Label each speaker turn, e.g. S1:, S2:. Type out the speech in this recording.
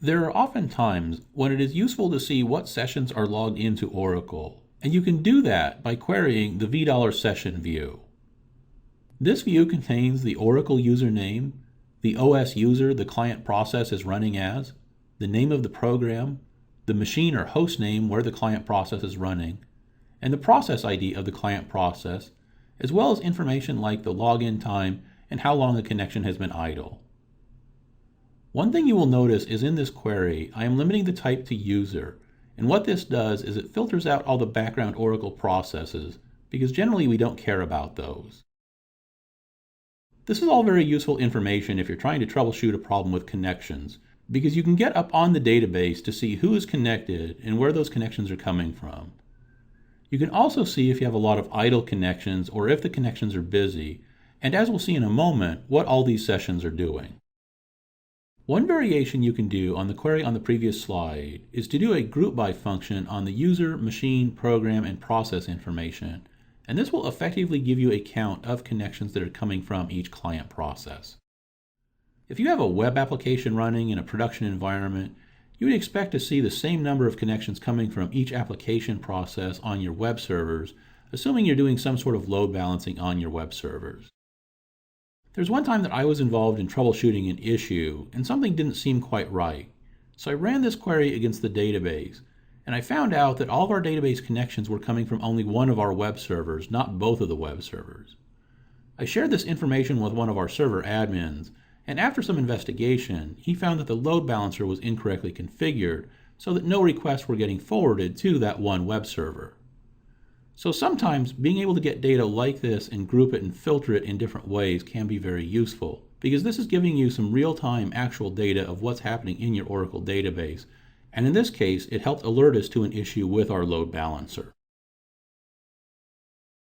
S1: There are often times when it is useful to see what sessions are logged into Oracle, and you can do that by querying the $session view. This view contains the Oracle username, the OS user the client process is running as, the name of the program, the machine or host name where the client process is running, and the process ID of the client process, as well as information like the login time and how long a connection has been idle. One thing you will notice is in this query, I am limiting the type to user, and what this does is it filters out all the background Oracle processes, because generally we don't care about those. This is all very useful information if you're trying to troubleshoot a problem with connections, because you can get up on the database to see who is connected and where those connections are coming from. You can also see if you have a lot of idle connections or if the connections are busy, and as we'll see in a moment, what all these sessions are doing. One variation you can do on the query on the previous slide is to do a group by function on the user, machine, program, and process information, and this will effectively give you a count of connections that are coming from each client process. If you have a web application running in a production environment, you would expect to see the same number of connections coming from each application process on your web servers, assuming you're doing some sort of load balancing on your web servers. There's one time that I was involved in troubleshooting an issue and something didn't seem quite right. So I ran this query against the database, and I found out that all of our database connections were coming from only one of our web servers, not both of the web servers. I shared this information with one of our server admins, and after some investigation, he found that the load balancer was incorrectly configured so that no requests were getting forwarded to that one web server. So sometimes being able to get data like this and group it and filter it in different ways can be very useful, because this is giving you some real-time actual data of what's happening in your Oracle database, and in this case it helped alert us to an issue with our load balancer.